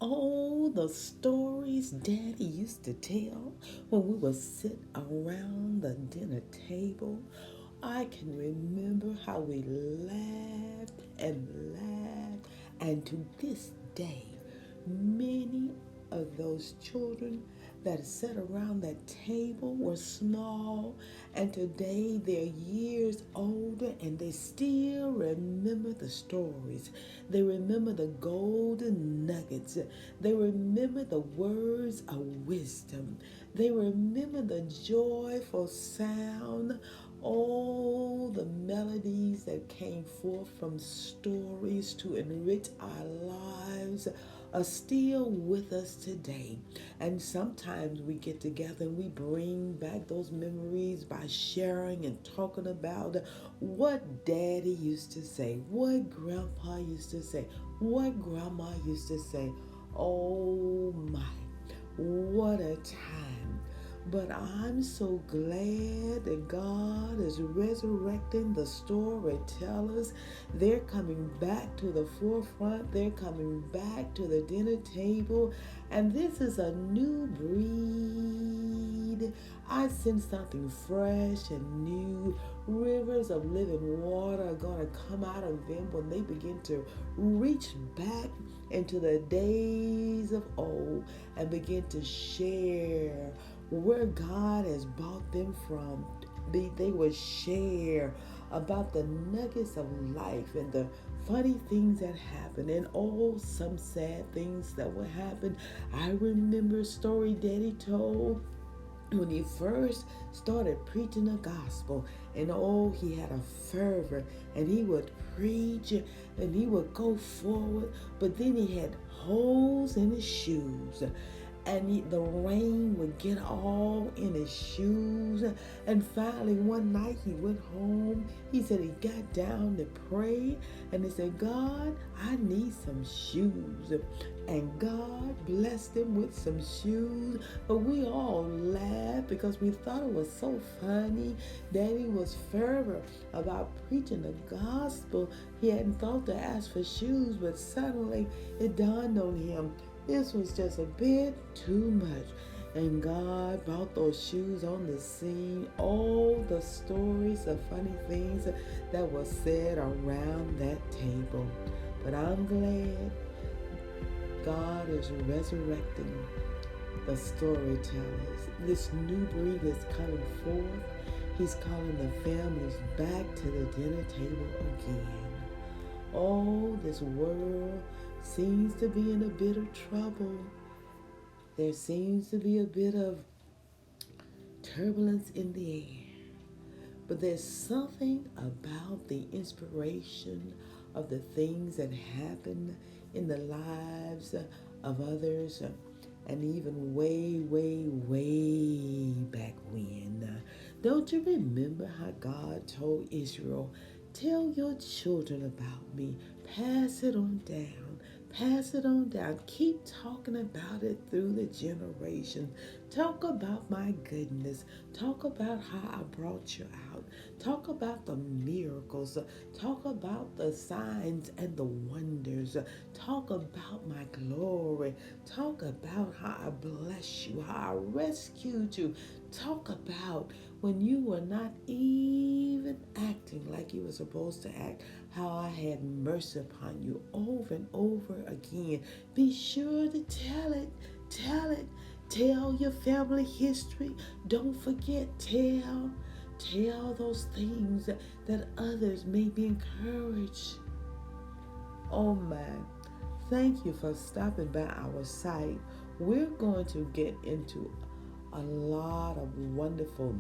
Oh, the stories Daddy used to tell when we would sit around the dinner table. I can remember how we laughed and laughed, and to this day, many of those children that sat around that table were small, and today they're years older and they still remember the stories. They remember the golden nuggets. They remember the words of wisdom. They remember the joyful sound. All the melodies that came forth from stories to enrich our lives are still with us today. And sometimes we get together and we bring back those memories by sharing and talking about what Daddy used to say, what Grandpa used to say, what Grandma used to say. Oh my, what a time. But I'm so glad that God is resurrecting the storytellers. They're coming back to the forefront. They're coming back to the dinner table. And this is a new breed. I sense something fresh and new. Rivers of living water are going to come out of them when they begin to reach back into the days of old and begin to share where God has brought them from. They will share about the nuggets of life and the funny things that happen and all some sad things that will happen. I remember a story Daddy told when he first started preaching the gospel, and oh, he had a fervor, and he would preach and he would go forward, but then he had holes in his shoes, and the rain would get all in his shoes. And finally one night he went home. He said he got down to pray, and he said, God, I need some shoes. And God blessed him with some shoes. But we all laughed because we thought it was so funny that he was fervent about preaching the gospel. He hadn't thought to ask for shoes, but suddenly it dawned on him this was just a bit too much. And God brought those shoes on the scene. All the stories of funny things that were said around that table. But I'm glad God is resurrecting the storytellers. This new breed is coming forth. He's calling the families back to the dinner table again. Oh, this world seems to be in a bit of trouble. There seems to be a bit of turbulence in the air. But there's something about the inspiration of the things that happen in the lives of others, and even way, way, way back when. Don't you remember how God told Israel, tell your children about me, pass it on down. Pass it on down. Keep talking about it through the generation. Talk about my goodness. Talk about how I brought you out. Talk about the miracles. Talk about the signs and the wonders. Talk about my glory. Talk about how I bless you, how I rescued you. Talk about when you were not even acting like you were supposed to act, how I had mercy upon you over and over again. Be sure to tell it. Tell it. Tell your family history. Don't forget, tell those things that others may be encouraged. Oh man, thank you for stopping by our site. We're going to get into a lot of wonderful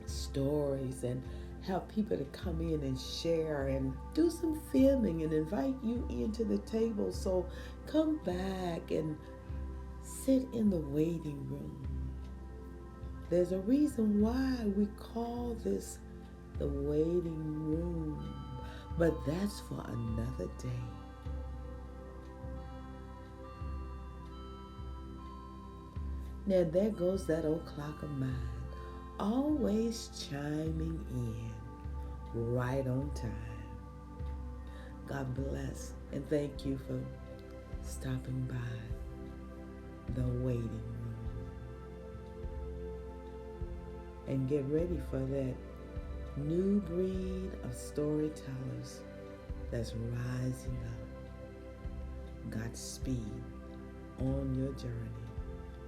stories and have people to come in and share and do some filming and invite you into the table. So come back and sit in the waiting room. There's a reason why we call this the waiting room, but that's for another day. Now there goes that old clock of mine, always chiming in right on time. God bless and thank you for stopping by the waiting room. And get ready for that new breed of storytellers that's rising up. Godspeed on your journey.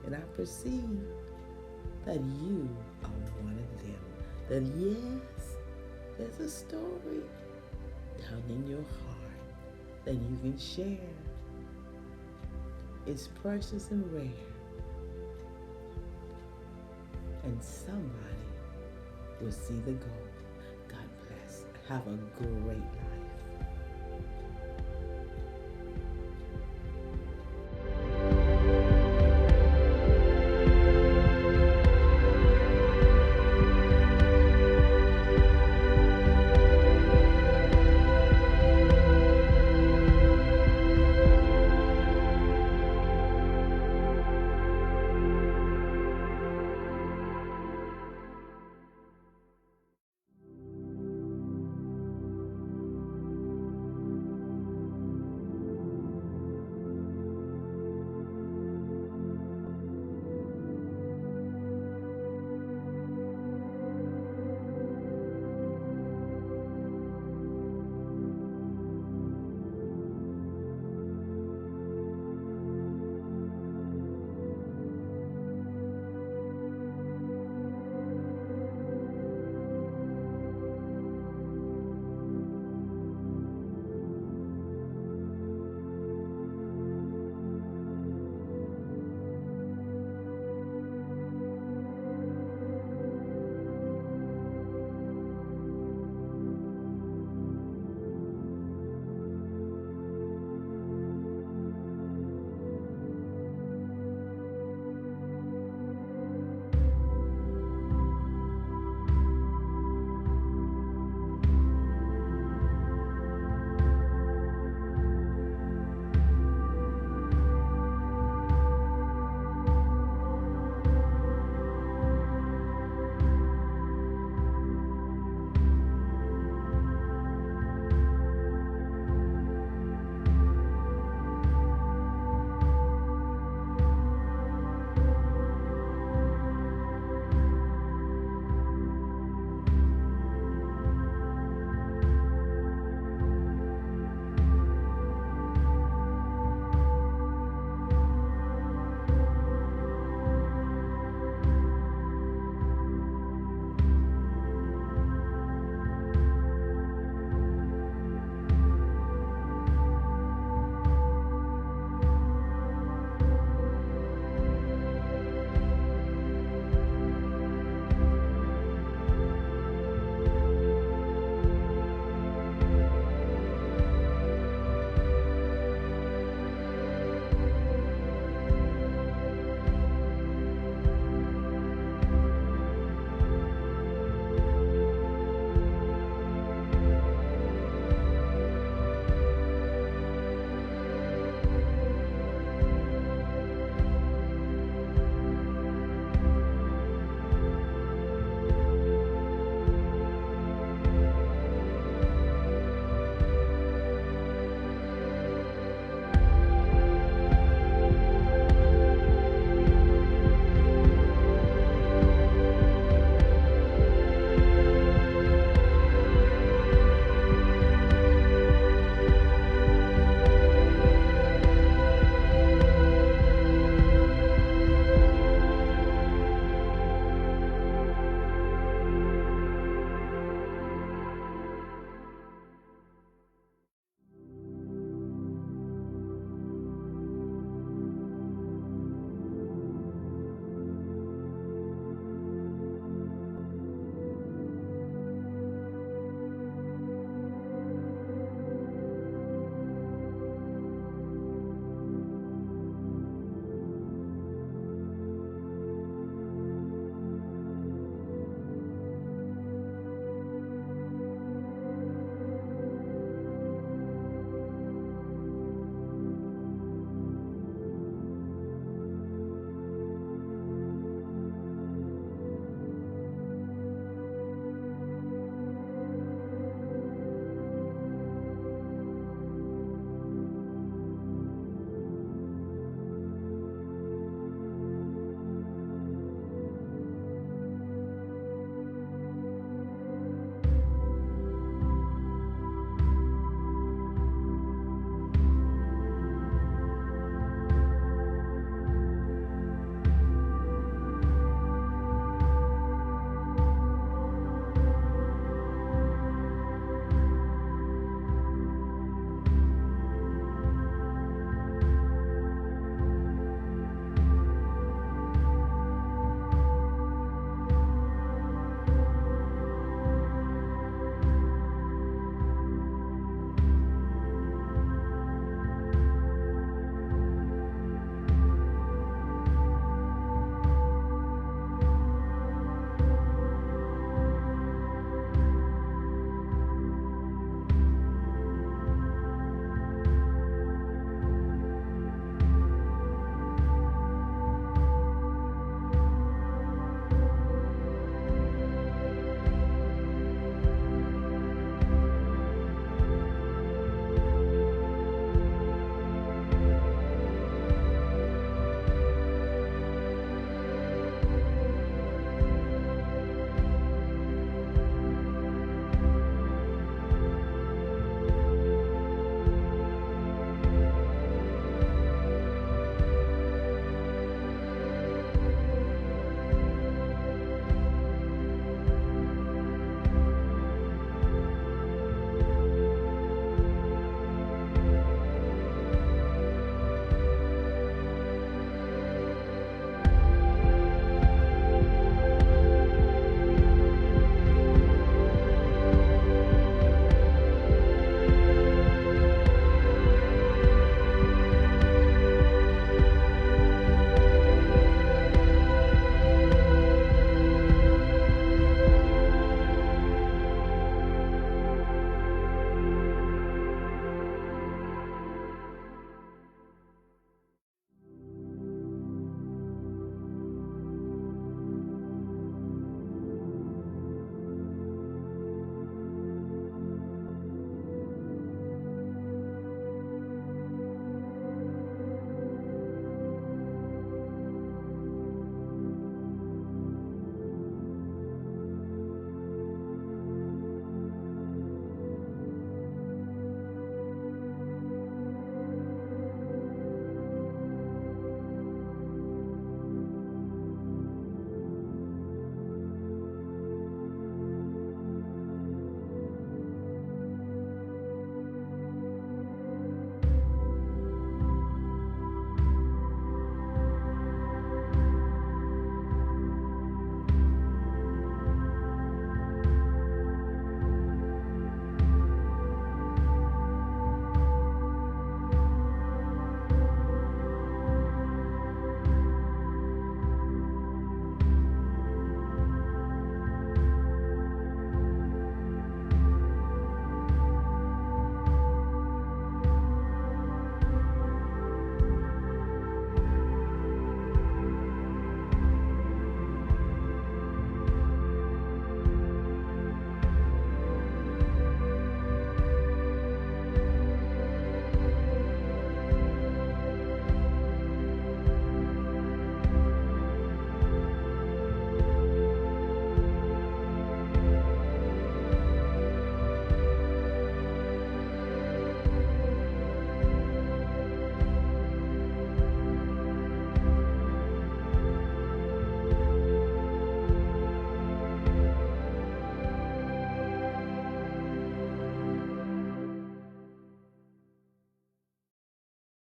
And I perceive that you are one of them. That yes, there's a story down in your heart that you can share. It's precious and rare. And somebody will see the gold. God bless. Have a great night.